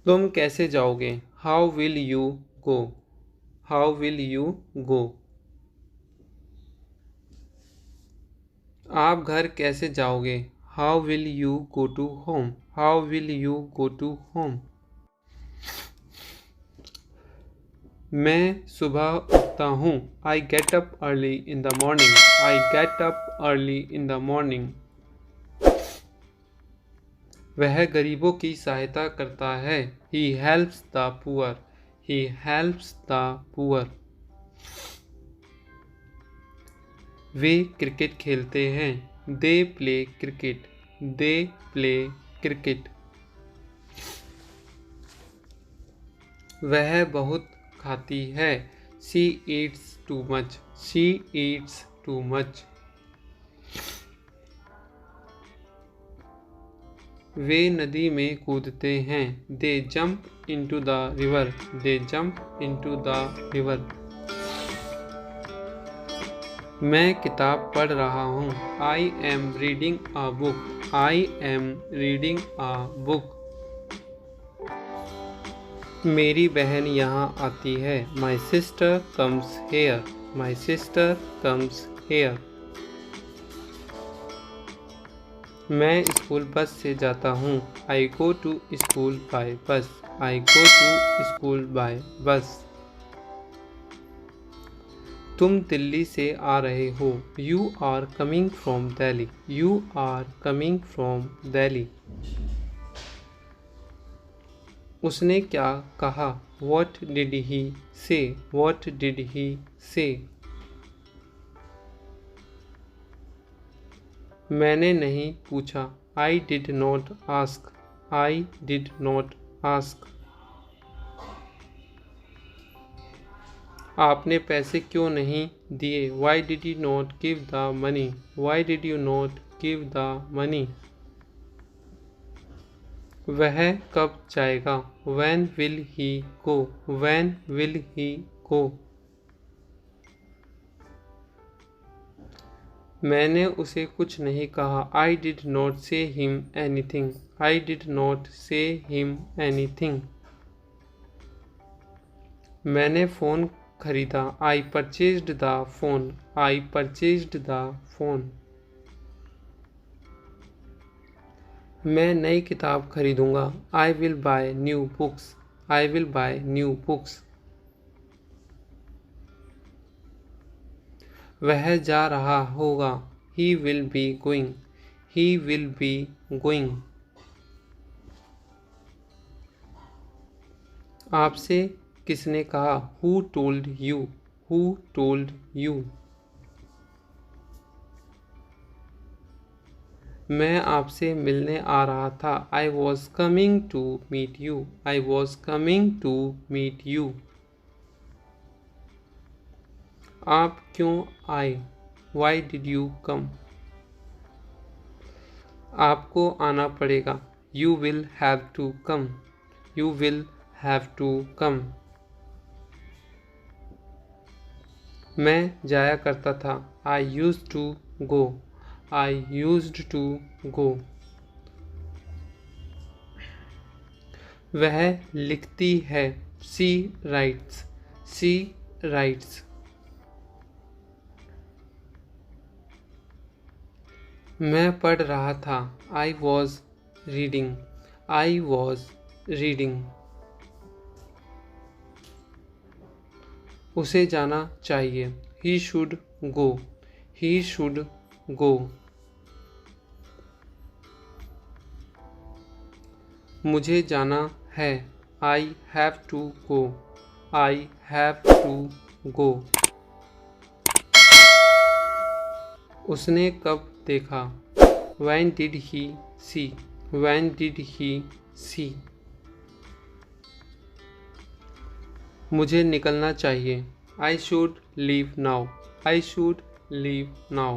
तुम कैसे जाओगे? How will you go? How will you go? आप घर कैसे जाओगे? How will you go to home? How will you go to home? मैं सुबह उठता हूँ। I get up early in the morning. I get up early in the morning. वह गरीबों की सहायता करता है। He helps the poor. He helps the poor. वे क्रिकेट खेलते हैं। They play cricket. They play cricket. वह बहुत खाती है। She eats too much. She eats too much. वे नदी में कूदते हैं। They jump into the river. They jump into the river. मैं किताब पढ़ रहा हूँ। I am reading a book. I am reading a book. मेरी बहन यहाँ आती है। My sister comes here. My sister comes here. मैं स्कूल बस से जाता हूँ। I go to school by bus. I go to school by bus. तुम दिल्ली से आ रहे हो। You are coming from Delhi. You are coming from Delhi. उसने क्या कहा? What did he say? What did he say? मैंने नहीं पूछा। I did not ask. I did not ask. आपने पैसे क्यों नहीं दिए? Why did you not give the money? Why did you not give the money? वह कब जाएगा? When will he go? When will he go? मैंने उसे कुछ नहीं कहा। I did not say him anything. I did not say him anything. मैंने phone खरीदा। I purchased the phone. I purchased the phone. मैं नई किताब खरीदूंगा। I will buy new books. I will buy new books. वह जा रहा होगा। He will be going. He will be going. आपसे किसने कहा? Who told you? Who told you? मैं आपसे मिलने आ रहा था। I was coming to meet you. I was coming to meet you. आप क्यों आए? Why did you come? आपको आना पड़ेगा। You will have to come. You will have to come. मैं जाया करता था। I used to go. I used to go. वह लिखती है। She writes. She writes. मैं पढ़ रहा था। I was reading. I was reading. उसे जाना चाहिए। He should go. He should go. मुझे जाना है। I have to go. I have to go. उसने कब देखा? When did he see? When did he see? मुझे निकलना चाहिए। I should leave now. I should leave now.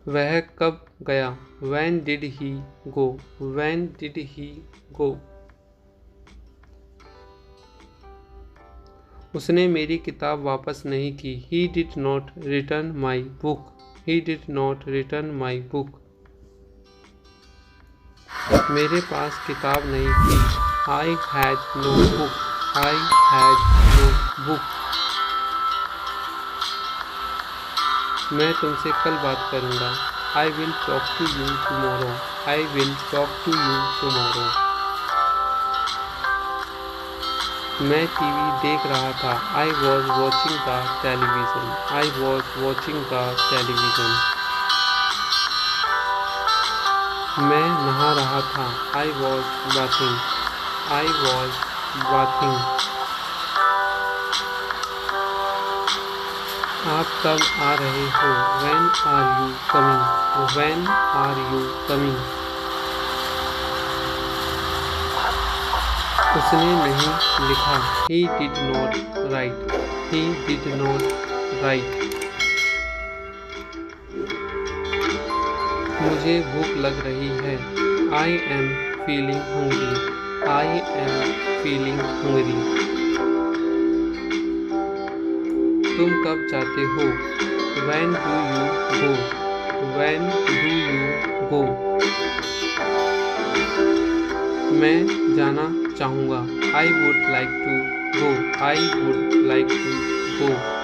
वह कब गया? When did he go? When did he go? उसने मेरी किताब वापस नहीं की। He did not return my book. He did not return my book. मेरे पास किताब नहीं थी। I had no book. I had no book. मैं तुमसे कल बात करूँगा। I will talk to you tomorrow. I will talk to you tomorrow. मैं टीवी देख रहा था। I was watching the television. I was watching the television. मैं नहा रहा था। I was bathing. I was bathing. आप कब आ रहे हो? When are you coming? When are you coming? उसने नहीं लिखा। He did not write. He did not write. मुझे भूख लग रही है। I am feeling hungry. I am feeling hungry. तुम कब जाते हो? When do you go? When do you go? मैं जाना चाहूँगा। I would like to go. I would like to go.